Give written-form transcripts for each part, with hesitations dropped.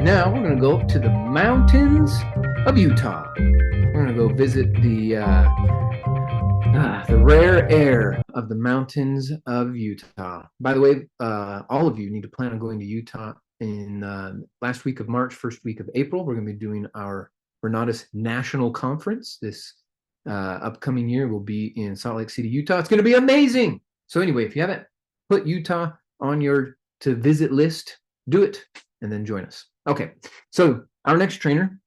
Now we're going to go up to the mountains of Utah. We're going to go visit the rare air of the mountains of Utah. By the way, all of you need to plan on going to Utah in last week of March, first week of April. We're going to be doing our Renatus National Conference this upcoming year. Will be in Salt Lake City, Utah. It's going to be amazing. So anyway, if you haven't put Utah on your to visit list, do it and then join us. Okay, so our next trainer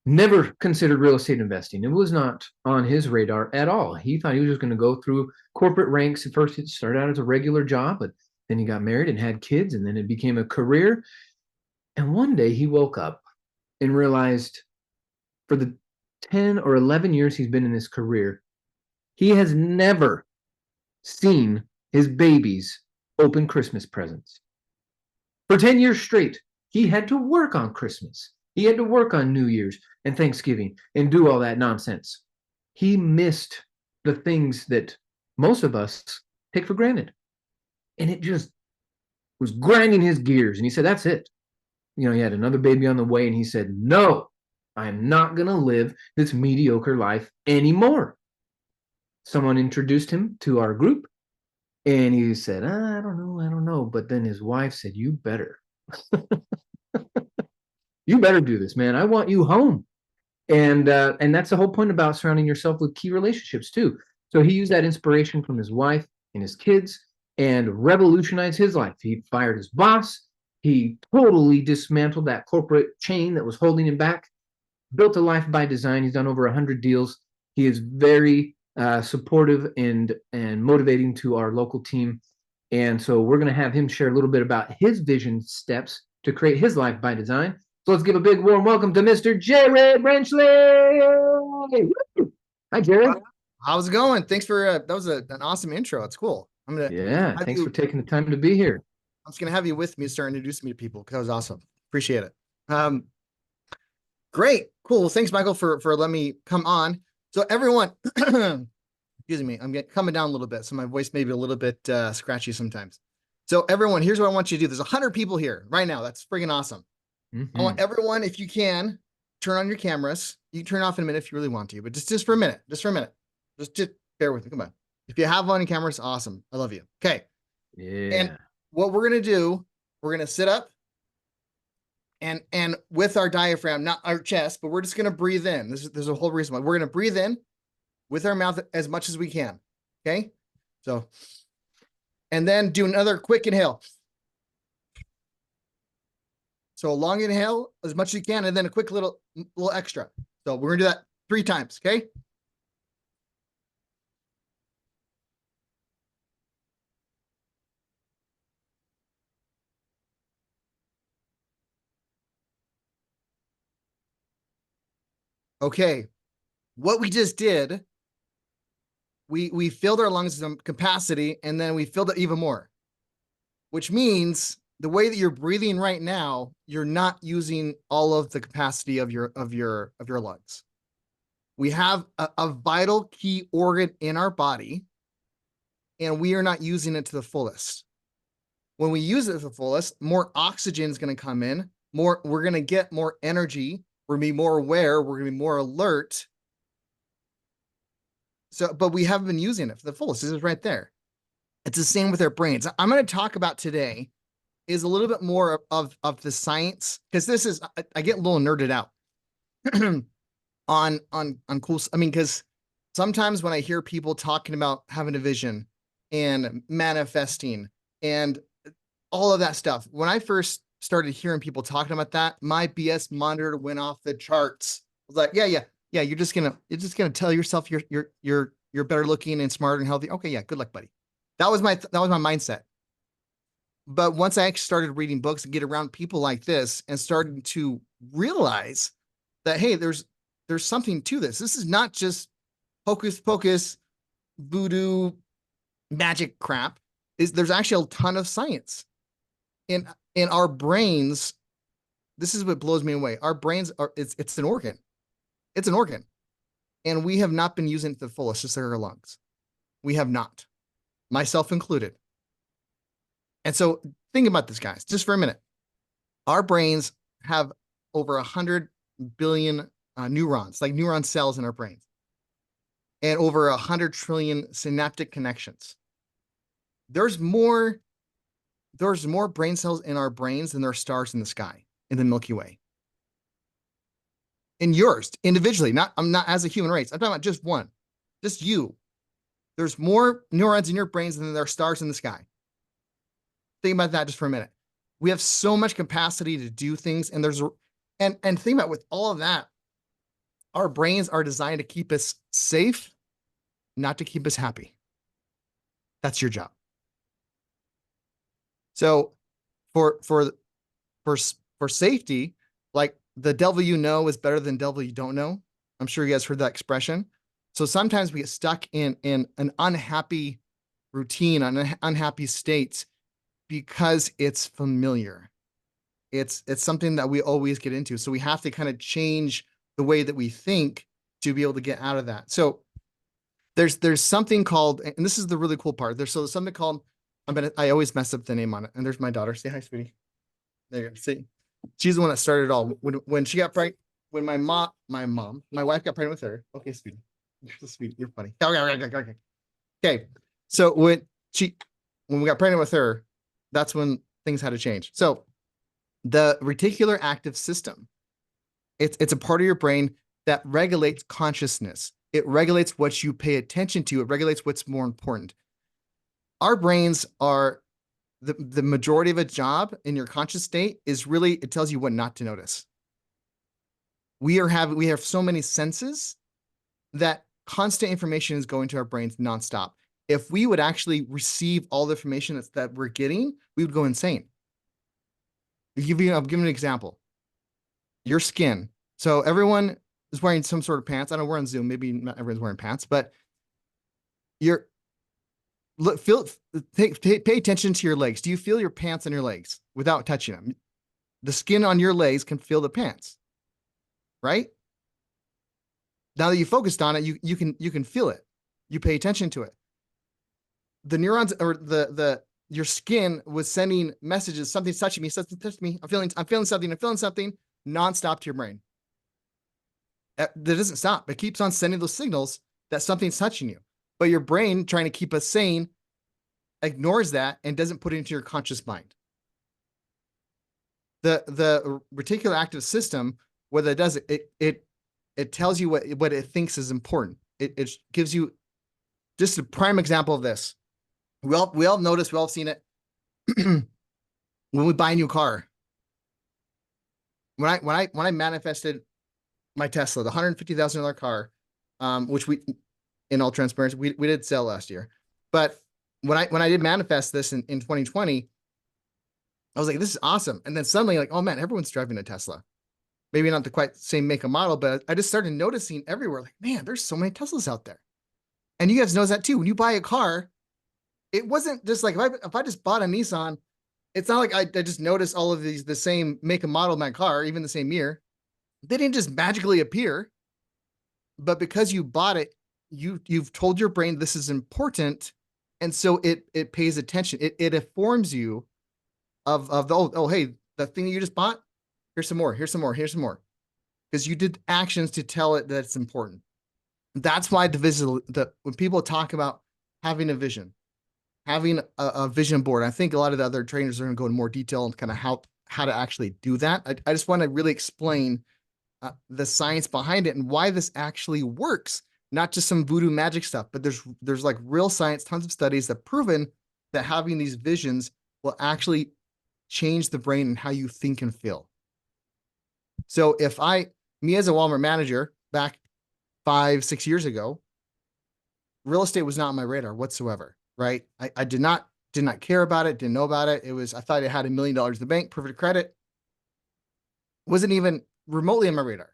never considered real estate investing. It was not on his radar at all. He thought he was just going to go through corporate ranks. At first, it started out as a regular job, but then he got married and had kids, and then it became a career. And one day he woke up and realized for the 10 or 11 years he's been in this career, he has never seen his babies open Christmas presents. For 10 years straight, he had to work on Christmas. He had to work on New Year's and Thanksgiving and do all that nonsense. He missed the things that most of us take for granted. And it just was grinding his gears. And he said, that's it. You know, he had another baby on the way, and he said, no, I'm not going to live this mediocre life anymore. Someone introduced him to our group, and he said, I don't know. But then his wife said, you better. You better do this, man. I want you home. And that's the whole point about surrounding yourself with key relationships too. So he used that inspiration from his wife and his kids and revolutionized his life. He fired his boss. He totally dismantled that corporate chain that was holding him back, built a life by design. He's done over 100 deals. He is very supportive and motivating to our local team. And so we're going to have him share a little bit about his vision steps to create his life by design. So let's give a big warm welcome to Mr. Jared Brenchley. Hi, Jared. How's it going? Thanks for that was an awesome intro. It's cool. Thanks for taking the time to be here. I'm just gonna have you with me, start introducing me to people because that was awesome. Appreciate it. Great, cool. Well, thanks, Michael, for letting me come on. So everyone, excuse me, I'm coming down a little bit, so my voice may be a little bit scratchy sometimes. So everyone, here's what I want you to do. There's 100 people here right now. That's friggin' awesome. I want everyone, if you can, turn on your cameras. You can turn off in a minute if you really want to, but just for a minute, just bear with me. Come on. If you have on your cameras, awesome. I love you. Okay. Yeah. And what we're going to do, we're going to sit up and with our diaphragm, not our chest, but we're just going to breathe in. There's a whole reason why we're going to breathe in with our mouth as much as we can. Okay. So, and then do another quick inhale. So a long inhale as much as you can, and then a quick little extra. So we're gonna do that 3 times, okay? Okay, what we just did, we filled our lungs with some capacity, and then we filled it even more, which means the way that you're breathing right now, you're not using all of the capacity of your lungs. We have a vital key organ in our body, and we are not using it to the fullest. When we use it to the fullest, more oxygen is going to come in, we're going to get more energy, we're going to be more aware, we're going to be more alert. So, but we haven't been using it for the fullest. This is right there. It's the same with our brains. I'm going to talk about today is a little bit more of the science, because this is, I get a little nerded out on cool. I mean, because sometimes when I hear people talking about having a vision and manifesting and all of that stuff, when I first started hearing people talking about that, my BS monitor went off the charts. I was like, yeah. You're just gonna tell yourself you're better looking and smarter and healthy. Okay, yeah, good luck, buddy. That was my mindset. But once I actually started reading books and get around people like this and started to realize that, hey, there's something to this. This is not just hocus pocus, voodoo, magic crap. There's actually a ton of science in our brains. This is what blows me away. Our brains it's an organ. It's an organ. And we have not been using it to the fullest, just like our lungs. We have not, myself included. And so think about this, guys, just for a minute. Our brains have over 100 billion neurons, like neuron cells in our brains, and over 100 trillion synaptic connections. There's more brain cells in our brains than there are stars in the sky in the Milky Way. In yours, individually, I'm not as a human race. I'm talking about just one, just you. There's more neurons in your brains than there are stars in the sky. Think about that just for a minute. We have so much capacity to do things, and think about with all of that, our brains are designed to keep us safe, not to keep us happy. That's your job. So for safety, like the devil you know is better than devil you don't know. I'm sure you guys heard that expression. So sometimes we get stuck in an unhappy routine, an unhappy state because it's familiar. It's something that we always get into. So we have to kind of change the way that we think to be able to get out of that. So there's something called, and this is the really cool part. There's something called, I always mess up the name on it. And there's my daughter. Say hi, sweetie. There you go. See, she's the one that started it all. When she got pregnant, when my wife got pregnant with her. Okay, sweetie. You're so sweet. You're funny. Okay. So when we got pregnant with her, that's when things had to change. So the reticular active system, it's a part of your brain that regulates consciousness. It regulates what you pay attention to. It regulates what's more important. Our brains are the majority of a job in your conscious state is really, it tells you what not to notice. We have so many senses that constant information is going to our brains nonstop. If we would actually receive all the information that we're getting, we would go insane. I'll give you an example. Your skin. So everyone is wearing some sort of pants. I know we're on Zoom. Maybe not everyone's wearing pants, but pay attention to your legs. Do you feel your pants on your legs without touching them? The skin on your legs can feel the pants, right? Now that you focused on it, you can feel it. You pay attention to it. The neurons or your skin was sending messages. Something's touching me. Something touched me. I'm feeling something nonstop to your brain. That doesn't stop. It keeps on sending those signals that something's touching you. But your brain, trying to keep us sane, ignores that and doesn't put it into your conscious mind. The reticular active system, what it does, it tells you what it thinks is important. It gives you just a prime example of this. We all notice, we all seen it when we buy a new car. When I manifested my Tesla, the $150,000 car, which in all transparency, we did sell last year. But when I did manifest this in 2020, I was like, this is awesome. And then suddenly, like, oh man, everyone's driving a Tesla. Maybe not the quite same make and model, but I just started noticing everywhere, like, man, there's so many Teslas out there. And you guys know that too. When you buy a car, it wasn't just like, if I just bought a Nissan, it's not like I just noticed all of the same make and model of my car, even the same year. They didn't just magically appear. But because you bought it, you've told your brain this is important. And so it pays attention. It informs you of the, hey, the thing you just bought, here's some more, here's some more, here's some more. Because you did actions to tell it that it's important. That's why when people talk about having a vision, having a vision board, I think a lot of the other trainers are going to go in more detail on kind of how to actually do that. I just want to really explain the science behind it and why this actually works, not just some voodoo magic stuff, but there's like real science, tons of studies that proven that having these visions will actually change the brain and how you think and feel. So me as a Walmart manager back 5-6 years ago, real estate was not on my radar whatsoever, right? I did not care about it, didn't know about it. I thought it had $1 million in the bank, perfect credit. Wasn't even remotely on my radar.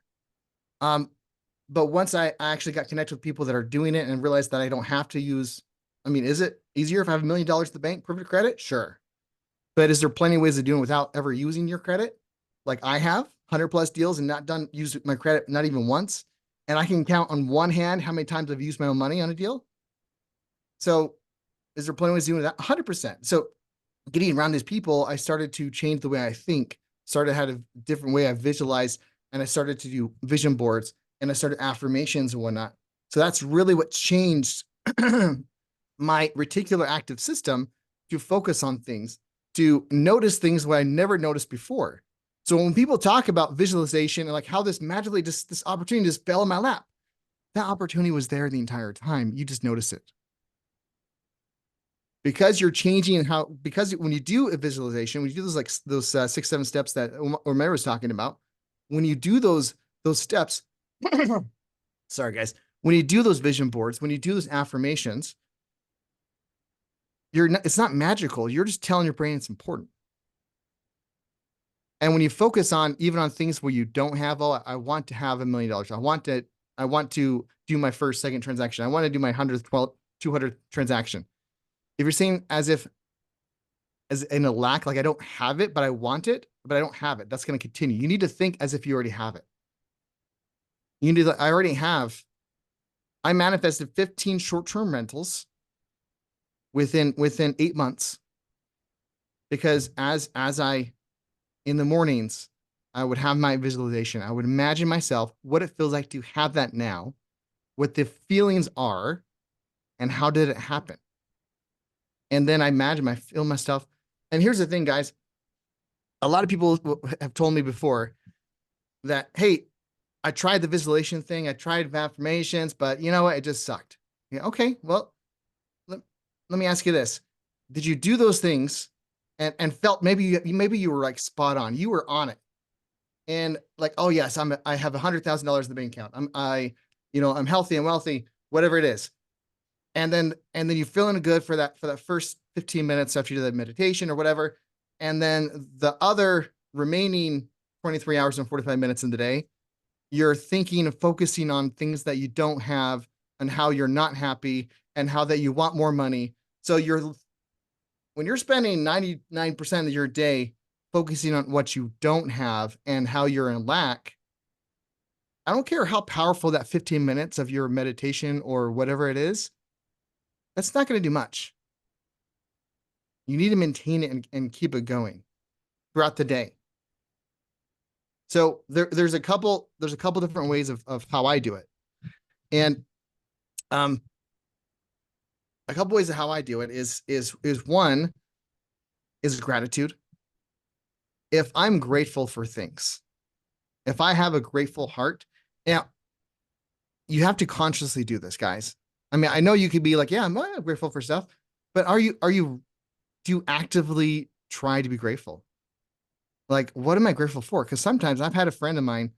But once I actually got connected with people that are doing it and realized that I don't have to use, is it easier if I have $1 million in the bank, perfect credit? Sure. But is there plenty of ways of doing it without ever using your credit? Like I have 100+ deals and not use my credit, not even once. And I can count on one hand how many times I've used my own money on a deal. So is there plenty of ways of doing that? 100%. So getting around these people, I started to change the way I think, started had a different way I visualize, and I started to do vision boards and I started affirmations and whatnot. So that's really what changed my reticular active system to focus on things, to notice things where I never noticed before. So when people talk about visualization and like how this magically just this opportunity just fell in my lap, that opportunity was there the entire time. You just notice it. Because you're changing how, because when you do a visualization, when you do those like those 6, 7 steps that Omer was talking about, when you do those steps, sorry guys, when you do those vision boards, when you do those affirmations, it's not magical. You're just telling your brain it's important. And when you focus on even on things where you don't have, oh, I want to have $1 million. I want to do my first, second transaction. I want to do my 100th, 12th, 200th transaction. If you're saying as in a lack, like I don't have it, but I want it, but I don't have it, that's going to continue. You need to think as if you already have it. You need to, I manifested 15 short-term rentals within 8 months, because as I, in the mornings, I would have my visualization. I would imagine myself, what it feels like to have that now, what the feelings are, and how did it happen? And then I feel my stuff. And here's the thing, guys. A lot of people have told me before that, hey, I tried the visualization thing. I tried affirmations, but you know what? It just sucked. Yeah, okay, well, let me ask you this. Did you do those things and felt maybe you were like spot on. You were on it. And like, oh yes, I have $100,000 in the bank account. I'm healthy and wealthy, whatever it is. And then you're feeling good for that first 15 minutes after you do that meditation or whatever. And then the other remaining 23 hours and 45 minutes in the day, you're thinking of focusing on things that you don't have and how you're not happy and how that you want more money. So when you're spending 99% of your day focusing on what you don't have and how you're in lack, I don't care how powerful that 15 minutes of your meditation or whatever it is, that's not going to do much. You need to maintain it and keep it going throughout the day. So there's a couple different ways of how I do it. And a couple ways of how I do it is one is gratitude. If I'm grateful for things, if I have a grateful heart, now you have to consciously do this, guys. I mean, I know you could be like, yeah, I'm grateful for stuff, but do you actively try to be grateful? Like, what am I grateful for? Because sometimes I've had a friend of mine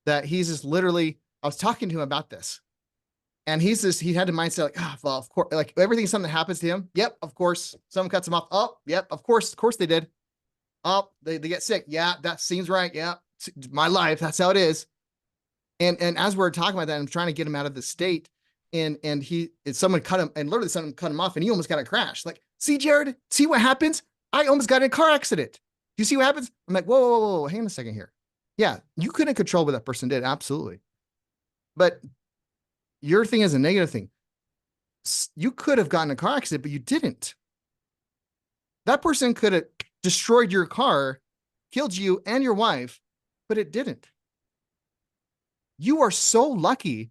that he's just literally, I was talking to him about this, and he had the mindset like, well, of course, like everything, something that happens to him. Yep, of course, someone cuts him off. Oh, yep, of course they did. Oh, they get sick. Yeah, that seems right. Yeah, my life. That's how it is. And as we're talking about that, I'm trying to get him out of the state. And someone cut him, and literally someone cut him off, and he almost got a crash. Like, see, Jared, see what happens? I almost got in a car accident. Do you see what happens? I'm like, whoa, hang on a second here. Yeah, you couldn't control what that person did, absolutely. But your thing is a negative thing. You could have gotten a car accident, but you didn't. That person could have destroyed your car, killed you and your wife, but it didn't. You are so lucky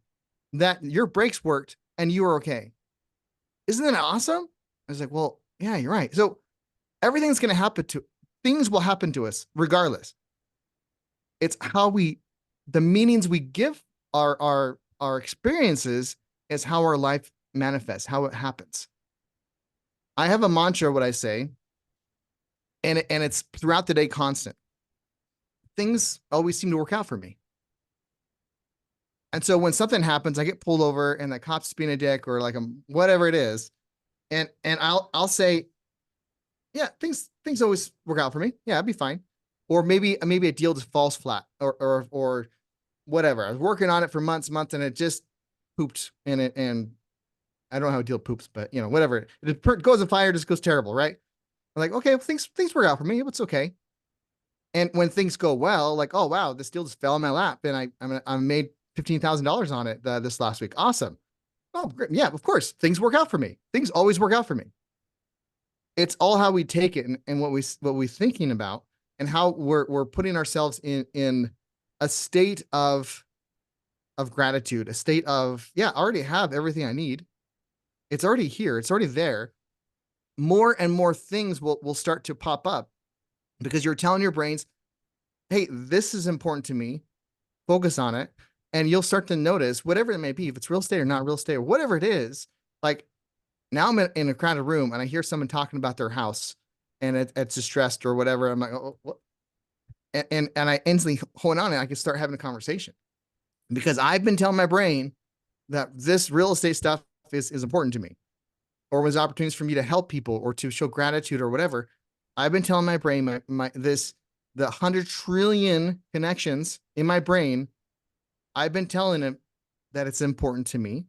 that your brakes worked and you were okay. Isn't that awesome? I was like, well, yeah, you're right. So everything's going to happen things will happen to us regardless. It's how the meanings we give our experiences is how our life manifests, how it happens. I have a mantra, what I say, and it's throughout the day constant. Things always seem to work out for me. And so when something happens, I get pulled over and the cop's being a dick or like whatever it is, and I'll say, yeah, things always work out for me. Yeah, I'd be fine. Or maybe a deal just falls flat or whatever. I was working on it for months, and it just pooped in it. And I don't know how a deal poops, but whatever. It goes in fire, just goes terrible, right? I'm like, okay, well, things work out for me. It's okay. And when things go well, like, oh wow, this deal just fell in my lap, and I made $15,000 on it this last week. Awesome. Oh, great. Yeah, of course, things work out for me. Things always work out for me. it's all how we take it and what we're thinking about and how we're putting ourselves in a state of gratitude, a state of, yeah, I already have everything I need. It's already here. It's already there. More and more things will start to pop up because you're telling your brains, hey, this is important to me. Focus on it. And you'll start to notice whatever it may be, if it's real estate or not real estate or whatever it is. Like now I'm in a crowded room and I hear someone talking about their house and it's distressed or whatever. I'm like, oh, what? And I instantly hold on and I can start having a conversation because I've been telling my brain that this real estate stuff is important to me, or was opportunities for me to help people or to show gratitude or whatever. I've been telling my brain the 100 trillion connections in my brain. I've been telling it that it's important to me.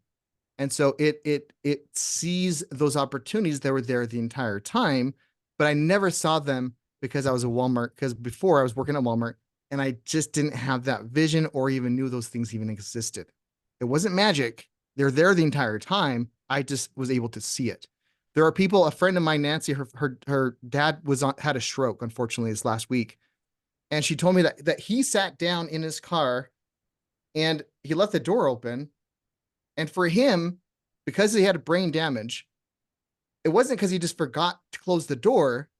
And so it sees those opportunities that were there the entire time, but I never saw them because I was at Walmart, because before I was working at Walmart and I just didn't have that vision or even knew those things even existed. It wasn't magic. They're there the entire time. I just was able to see it. There are people, a friend of mine, Nancy, her dad had a stroke, unfortunately, this last week. And she told me that he sat down in his car and he left the door open. And for him, because he had brain damage, it wasn't because he just forgot to close the door.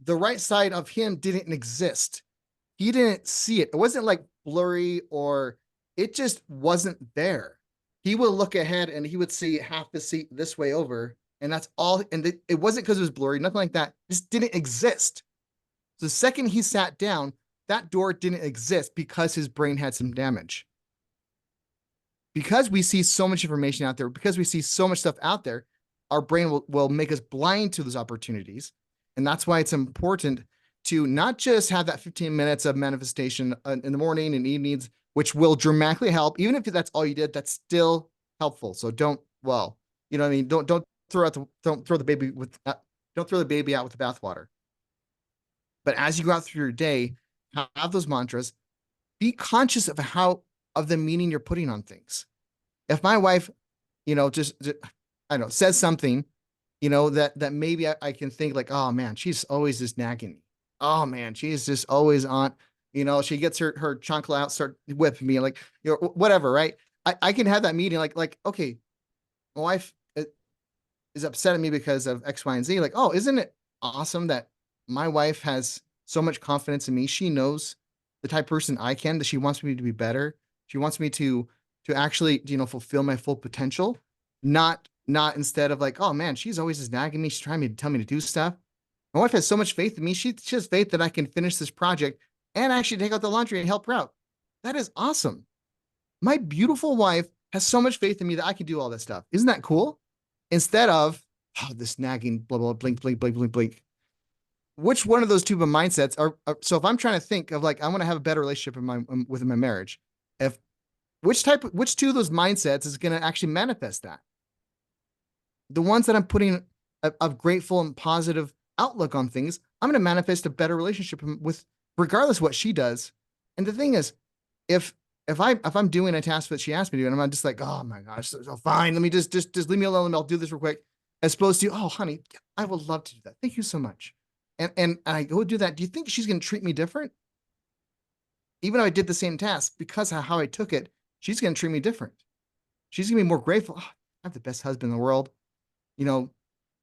The right side of him didn't exist. He didn't see it. It wasn't like blurry or it just wasn't there. He would look ahead and he would see half the seat this way over. And that's all. And it wasn't because it was blurry, nothing like that. It just didn't exist. So the second he sat down, that door didn't exist because his brain had some damage. Because we see so much information out there, because we see so much stuff out there, our brain will make us blind to those opportunities. And that's why it's important to not just have that 15 minutes of manifestation in the morning and evenings, which will dramatically help. Even if that's all you did, that's still helpful. So don't throw the baby out with the bathwater. But as you go out through your day, have those mantras, be conscious of the meaning you're putting on things. If my wife, just I don't know, says something, that maybe I can think like, oh man, she's always just nagging me. Oh man, she's just always on, she gets her chancla out, start whipping me, like, whatever, right? I can have that meeting like, okay, my wife is upset at me because of X, Y, and Z. Like, oh, isn't it awesome that my wife has so much confidence in me? She knows the type of person I can, that she wants me to be better. She wants me to actually, fulfill my full potential. Not instead of like, oh man, she's always just nagging me. She's trying to tell me to do stuff. My wife has so much faith in me. She has faith that I can finish this project and actually take out the laundry and help her out. That is awesome. My beautiful wife has so much faith in me that I can do all this stuff. Isn't that cool? Instead of, oh, this nagging, blah, blah, blink, blink, blink, blink, blink. Which one of those two mindsets are so if I'm trying to think of like, I want to have a better relationship within my marriage, which two of those mindsets is going to actually manifest that? The ones that I'm putting a grateful and positive outlook on things, I'm going to manifest a better relationship with, regardless of what she does. And the thing is, if I'm doing a task that she asked me to do, and I'm just like, oh my gosh, so fine, let me just leave me alone. I'll do this real quick. As opposed to, oh honey, I would love to do that. Thank you so much. And I go do that. Do you think she's going to treat me different? Even though I did the same task, because of how I took it, she's going to treat me different. She's going to be more grateful. Oh, I have the best husband in the world.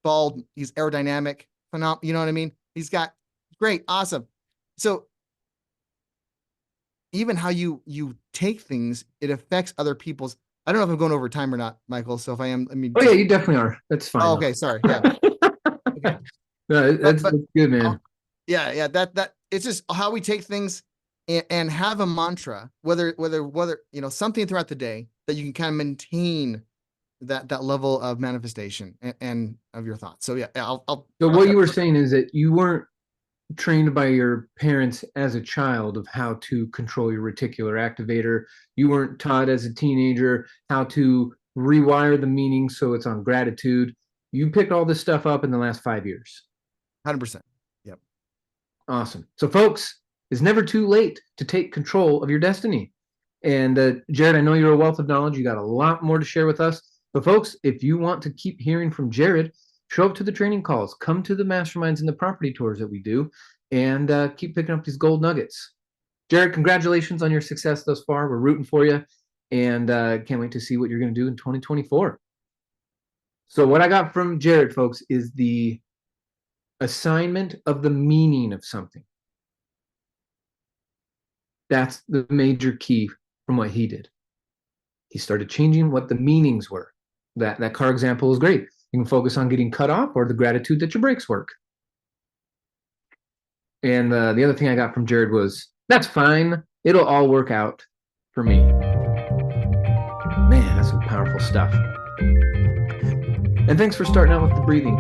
Bald, he's aerodynamic, phenomenal. You know what I mean? He's got great, awesome. So even how you take things, it affects other people's. I don't know if I'm going over time or not, Michael. So if I am, Oh yeah, you definitely are. That's fine. Oh, okay, sorry. Yeah. Okay. No, that's good, man. Yeah. That it's just how we take things and have a mantra, whether something throughout the day that you can kind of maintain that level of manifestation and of your thoughts. So yeah, So what you were saying is that you weren't trained by your parents as a child of how to control your reticular activator. You weren't taught as a teenager how to rewire the meaning so it's on gratitude. You picked all this stuff up in the last 5 years. 100%. Yep. Awesome. So folks, it's never too late to take control of your destiny. And Jared, I know you're a wealth of knowledge. You got a lot more to share with us. But folks, if you want to keep hearing from Jared, Show up to the training calls, come to the masterminds and the property tours that we do, and keep picking up these gold nuggets. Jared, congratulations on your success thus far. We're rooting for you, and can't wait to see what you're going to do in 2024. So what I got from Jared, folks, is the assignment of the meaning of something. That's the major key from what he did. He started changing what the meanings were. That car example is great. You can focus on getting cut off or the gratitude that your brakes work. And the other thing I got from Jared was, that's fine. It'll all work out for me. Man, that's some powerful stuff. And thanks for starting out with the breathing.